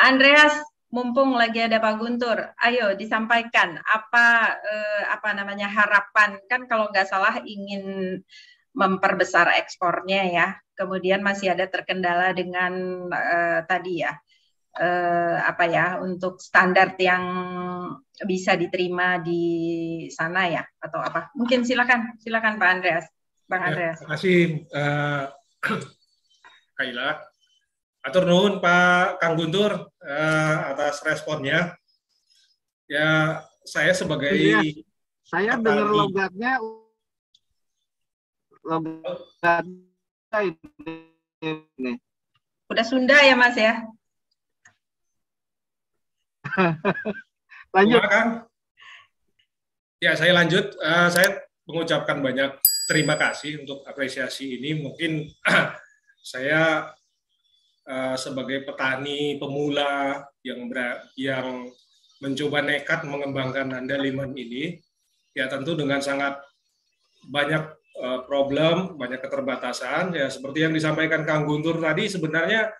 Andreas, mumpung lagi ada Pak Guntur, ayo disampaikan apa namanya harapan, kan kalau nggak salah ingin memperbesar ekspornya ya. Kemudian masih ada terkendala dengan tadi ya apa ya untuk standar yang bisa diterima di sana ya atau apa? Mungkin silakan Pak Andreas, Bang Andreas. Terima kasih Kaila. Atur nuhun Pak Kang Guntur atas responnya. Ya saya sebagai saya dengar logatnya ini. Udah Sunda ya Mas ya? Lanjut. Kan? Ya saya lanjut. Saya mengucapkan banyak terima kasih untuk apresiasi ini. Mungkin saya sebagai petani pemula yang mencoba nekat mengembangkan andaliman ini, ya tentu dengan sangat banyak problem, banyak keterbatasan. Ya seperti yang disampaikan Kang Guntur tadi, sebenarnya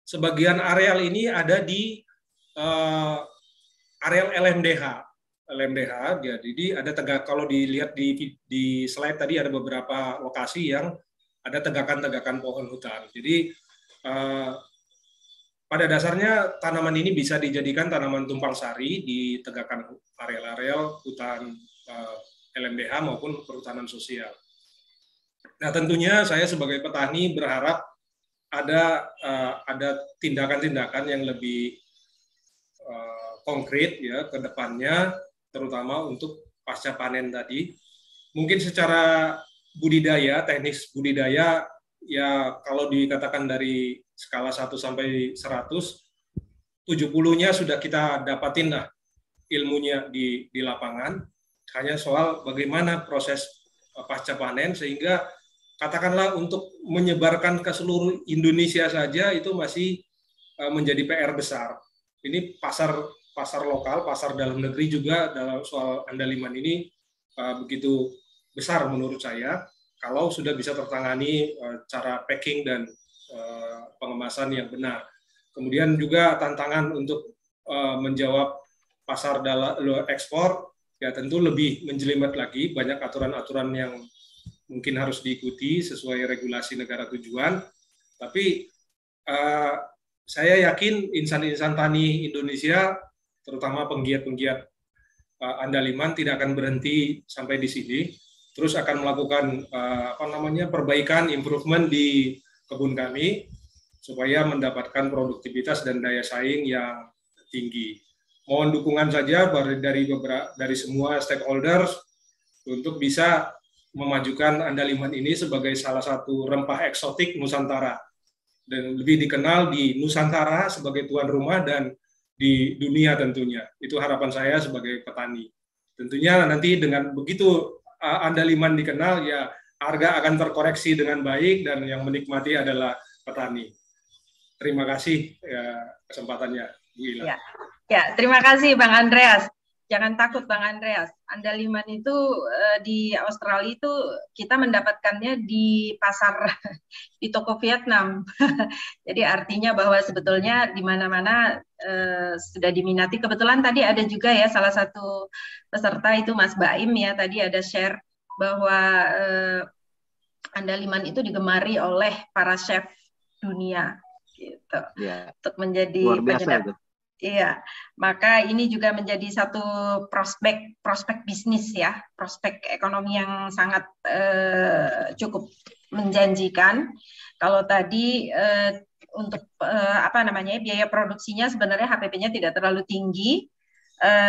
sebagian areal ini ada di areal LMDH. Jadi ada kalau dilihat di slide tadi ada beberapa lokasi yang ada tegakan-tegakan pohon hutan. Jadi pada dasarnya tanaman ini bisa dijadikan tanaman tumpang sari di tegakan areal-areal hutan LMDH maupun perhutanan sosial. Nah tentunya saya sebagai petani berharap ada tindakan-tindakan yang lebih konkret ya ke depannya, terutama untuk pasca panen tadi. Mungkin secara budidaya, teknis budidaya, ya kalau dikatakan dari skala 1 sampai 100, 70-nya sudah kita dapatin lah ilmunya di lapangan. Hanya soal bagaimana proses pasca panen, sehingga katakanlah untuk menyebarkan ke seluruh Indonesia saja itu masih menjadi PR besar. Ini pasar lokal, pasar dalam negeri juga dalam soal andaliman ini begitu besar menurut saya. Kalau sudah bisa tertangani cara packing dan pengemasan yang benar. Kemudian juga tantangan untuk menjawab pasar ekspor, ya tentu lebih menjelimet lagi, banyak aturan-aturan yang mungkin harus diikuti sesuai regulasi negara tujuan. Tapi saya yakin insan-insan tani Indonesia, terutama penggiat-penggiat andaliman, tidak akan berhenti sampai di sini. Terus akan melakukan perbaikan, improvement di kebun kami supaya mendapatkan produktivitas dan daya saing yang tinggi. Mohon dukungan saja dari semua stakeholders untuk bisa memajukan andaliman ini sebagai salah satu rempah eksotik Nusantara dan lebih dikenal di Nusantara sebagai tuan rumah dan di dunia tentunya. Itu harapan saya sebagai petani. Tentunya nanti dengan begitu andaliman dikenal, ya harga akan terkoreksi dengan baik dan yang menikmati adalah petani. Terima kasih kesempatannya, Bu Ila. Ya, terima kasih Bang Andreas. Jangan takut Bang Andreas. Andaliman itu di Australia itu kita mendapatkannya di pasar di toko Vietnam. Jadi artinya bahwa sebetulnya di mana-mana sudah diminati. Kebetulan tadi ada juga ya salah satu peserta itu Mas Baim ya, tadi ada share bahwa andaliman itu digemari oleh para chef dunia gitu. Ya, untuk menjadi penyedap. Iya, maka ini juga menjadi satu prospek bisnis ya, prospek ekonomi yang sangat cukup menjanjikan. Kalau tadi untuk biaya produksinya sebenarnya HPP-nya tidak terlalu tinggi.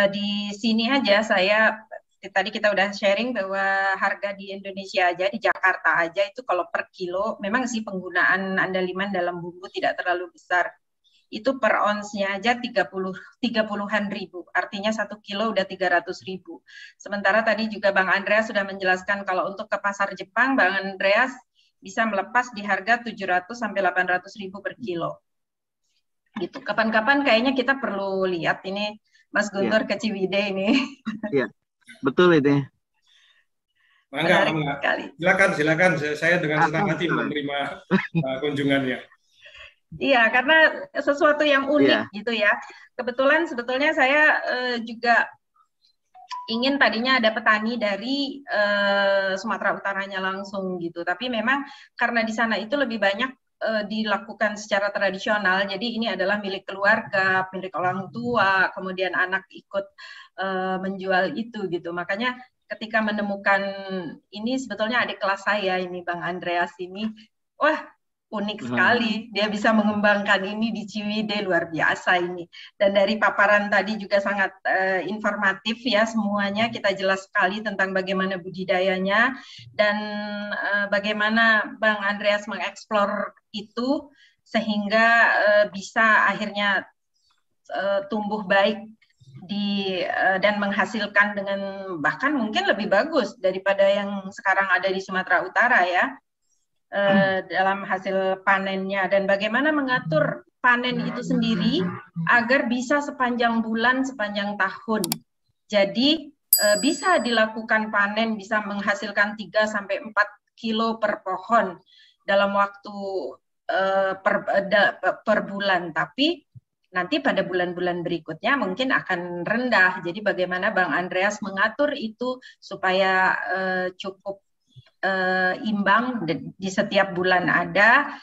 Di sini aja tadi kita udah sharing bahwa harga di Indonesia aja, di Jakarta aja itu kalau per kilo, memang sih penggunaan andaliman dalam bumbu tidak terlalu besar. Itu per onsnya aja 30-an ribu, artinya 1 kilo udah 300.000. Sementara tadi juga Bang Andreas sudah menjelaskan kalau untuk ke pasar Jepang, Bang Andreas bisa melepas di harga 700 sampai 800.000 per kilo. Gitu. Kapan-kapan kayaknya kita perlu lihat ini Mas Guntur ke Ciwidey ini. Iya, betul ini. Mangga. Silakan. Saya dengan senang hati menerima kunjungannya. Iya, karena sesuatu yang unik gitu ya. Kebetulan sebetulnya saya juga ingin tadinya ada petani dari Sumatera Utaranya langsung gitu. Tapi memang karena di sana itu lebih banyak dilakukan secara tradisional. Jadi ini adalah milik keluarga, milik orang tua, kemudian anak ikut menjual itu gitu. Makanya ketika menemukan ini sebetulnya adik kelas saya ini Bang Andreas ini, wah unik sekali. Dia bisa mengembangkan ini di Ciwidey, luar biasa ini. Dan dari paparan tadi juga sangat informatif ya semuanya. Kita jelas sekali tentang bagaimana budidayanya dan bagaimana Bang Andreas mengeksplor itu sehingga bisa akhirnya tumbuh baik dan menghasilkan dengan bahkan mungkin lebih bagus daripada yang sekarang ada di Sumatera Utara ya. Dalam hasil panennya dan bagaimana mengatur panen itu sendiri agar bisa sepanjang bulan, sepanjang tahun. Jadi bisa dilakukan panen, bisa menghasilkan 3-4 kilo per pohon dalam waktu per bulan. Tapi nanti pada bulan-bulan berikutnya mungkin akan rendah. Jadi bagaimana Bang Andreas mengatur itu supaya cukup imbang di setiap bulan ada,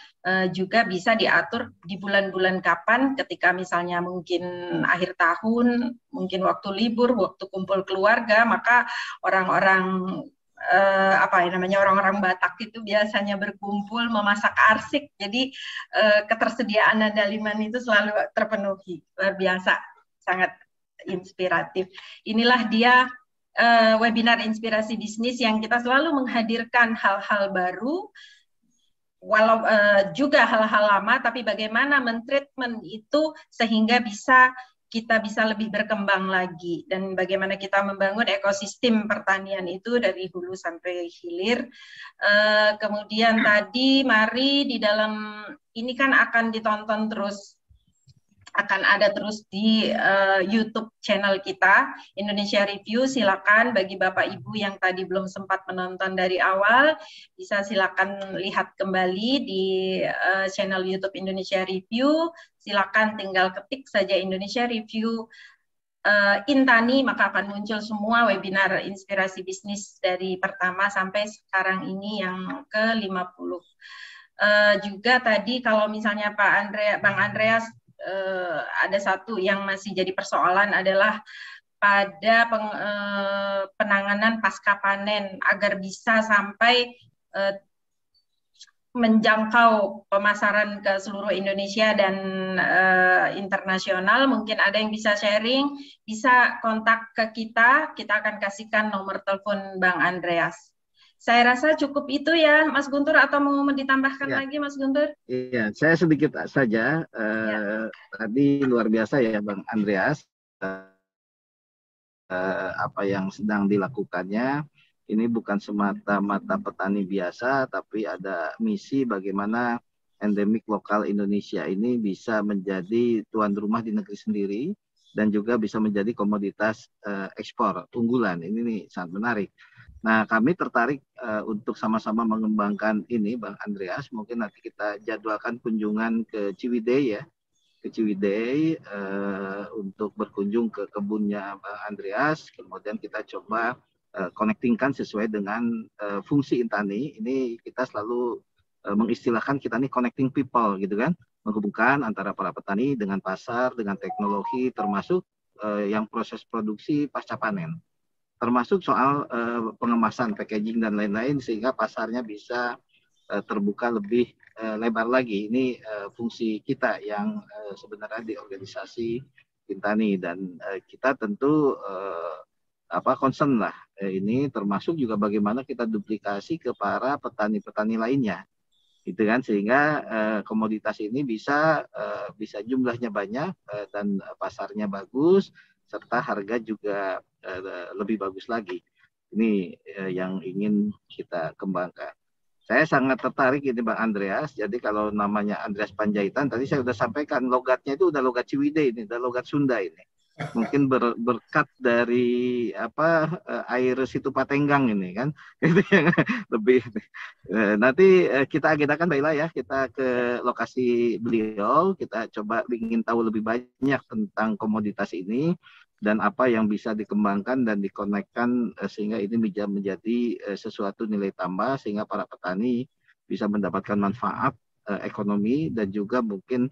juga bisa diatur di bulan-bulan kapan ketika misalnya mungkin akhir tahun, mungkin waktu libur, waktu kumpul keluarga, maka orang-orang orang-orang Batak itu biasanya berkumpul memasak arsik, jadi ketersediaan andaliman itu selalu terpenuhi, luar biasa, sangat inspiratif. Inilah dia webinar inspirasi bisnis yang kita selalu menghadirkan hal-hal baru, walau juga hal-hal lama, tapi bagaimana mentreatment itu sehingga kita bisa lebih berkembang lagi, dan bagaimana kita membangun ekosistem pertanian itu dari hulu sampai hilir. Kemudian tadi mari di dalam ini kan akan ditonton terus, akan ada terus di YouTube channel kita, Indonesia Review. Silakan bagi Bapak Ibu yang tadi belum sempat menonton dari awal, bisa silakan lihat kembali di channel YouTube Indonesia Review. Silakan tinggal ketik saja Indonesia Review Intani, maka akan muncul semua webinar inspirasi bisnis dari pertama sampai sekarang ini yang ke-50. Juga tadi kalau misalnya Bang Andreas, ada satu yang masih jadi persoalan adalah pada penanganan pasca panen agar bisa sampai menjangkau pemasaran ke seluruh Indonesia dan internasional. Mungkin ada yang bisa sharing, bisa kontak ke kita akan kasihkan nomor telepon Bang Andreas. Saya rasa cukup itu ya, Mas Guntur, atau mau ditambahkan lagi, Mas Guntur? Iya, saya sedikit saja. Tadi luar biasa ya, Bang Andreas, apa yang sedang dilakukannya. Ini bukan semata-mata petani biasa, tapi ada misi bagaimana endemik lokal Indonesia ini bisa menjadi tuan rumah di negeri sendiri dan juga bisa menjadi komoditas ekspor unggulan. Ini nih sangat menarik. Nah, kami tertarik untuk sama-sama mengembangkan ini, Bang Andreas. Mungkin nanti kita jadwalkan kunjungan ke Ciwidey ya, ke Ciwidey untuk berkunjung ke kebunnya Bang Andreas. Kemudian kita coba connectingkan sesuai dengan fungsi Intani. Ini kita selalu mengistilahkan kita nih connecting people gitu kan, menghubungkan antara para petani dengan pasar, dengan teknologi, termasuk yang proses produksi pasca panen. Termasuk soal pengemasan, packaging, dan lain-lain, sehingga pasarnya bisa terbuka lebih lebar lagi. Ini fungsi kita yang sebenarnya di organisasi Intani, dan kita tentu concern lah ini, termasuk juga bagaimana kita duplikasi ke para petani-petani lainnya, gitu kan, sehingga komoditas ini bisa jumlahnya banyak dan pasarnya bagus, serta harga juga lebih bagus lagi. Ini yang ingin kita kembangkan. Saya sangat tertarik ini Bang Andreas. Jadi kalau namanya Andreas Panjaitan, tadi saya sudah sampaikan logatnya itu udah logat Ciwidey ini, udah logat Sunda ini. Mungkin berkat dari air situ Patenggang ini kan, itu yang lebih. Nanti kita agendakan Mbak Ila ya, kita ke lokasi beliau, kita coba ingin tahu lebih banyak tentang komoditas ini dan apa yang bisa dikembangkan dan dikonekkan sehingga ini bisa menjadi sesuatu nilai tambah sehingga para petani bisa mendapatkan manfaat ekonomi dan juga mungkin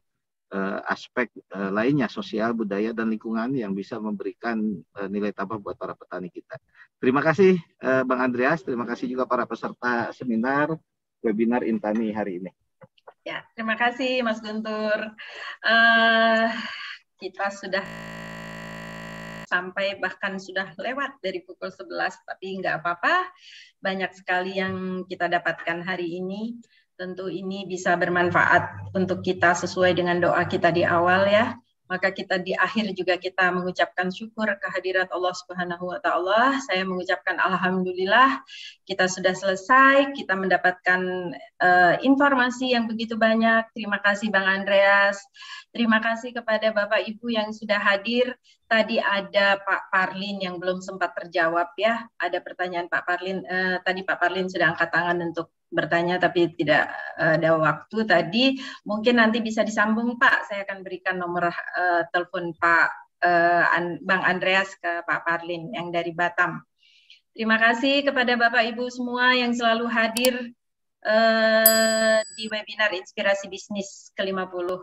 aspek lainnya sosial, budaya dan lingkungan yang bisa memberikan nilai tambah buat para petani kita. Terima kasih Bang Andreas, terima kasih juga para peserta seminar webinar Intani hari ini. Ya, terima kasih Mas Guntur. Kita sudah sampai bahkan sudah lewat dari pukul 11, tapi nggak apa-apa. Banyak sekali yang kita dapatkan hari ini. Tentu ini bisa bermanfaat untuk kita sesuai dengan doa kita di awal ya. Maka kita di akhir juga kita mengucapkan syukur kehadirat Allah Subhanahu wa taala. Saya mengucapkan alhamdulillah kita sudah selesai, kita mendapatkan informasi yang begitu banyak. Terima kasih Bang Andreas. Terima kasih kepada Bapak Ibu yang sudah hadir. Tadi ada Pak Parlin yang belum sempat terjawab ya. Ada pertanyaan Pak Parlin. Tadi Pak Parlin sudah angkat tangan untuk bertanya tapi tidak ada waktu tadi. Mungkin nanti bisa disambung Pak. Saya akan berikan nomor telepon Pak Bang Andreas ke Pak Parlin yang dari Batam. Terima kasih kepada Bapak Ibu semua yang selalu hadir di webinar Inspirasi Bisnis ke-50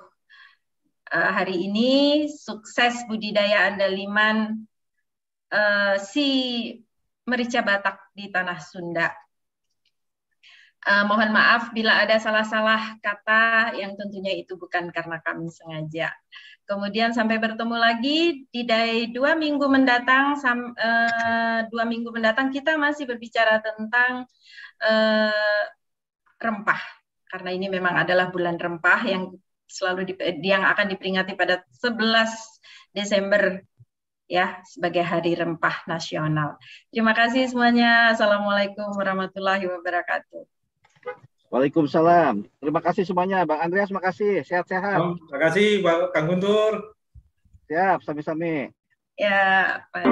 hari ini. Sukses budidaya andaliman si merica Batak di Tanah Sunda. Mohon maaf bila ada salah-salah kata yang tentunya itu bukan karena kami sengaja. Kemudian sampai bertemu lagi di 2 minggu mendatang. 2 minggu mendatang kita masih berbicara tentang rempah. Karena ini memang adalah bulan rempah yang yang akan diperingati pada 11 Desember ya sebagai Hari Rempah Nasional. Terima kasih semuanya. Assalamualaikum warahmatullahi wabarakatuh. Waalaikumsalam. Terima kasih semuanya. Bang Andreas, makasih. Sehat-sehat. Terima kasih, Kang Guntur. Siap, sami-sami. Ya, Pak.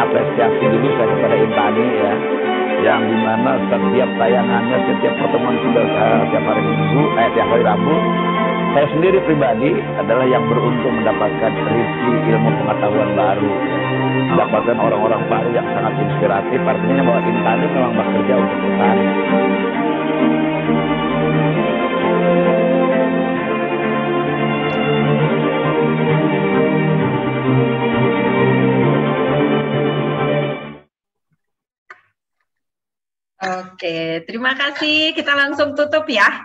Apresiasi dulu saya kepada Intani ya, yang dimana setiap tayangannya, setiap pertemuan setiap hari Minggu, tiap hari Rabu, saya sendiri pribadi adalah yang beruntung mendapatkan rezeki ilmu pengetahuan baru, mendapatkan orang-orang baru yang sangat inspiratif. Artinya bahwa Intani memang bekerja untuk Tuhan. Oke, terima kasih. Kita langsung tutup ya.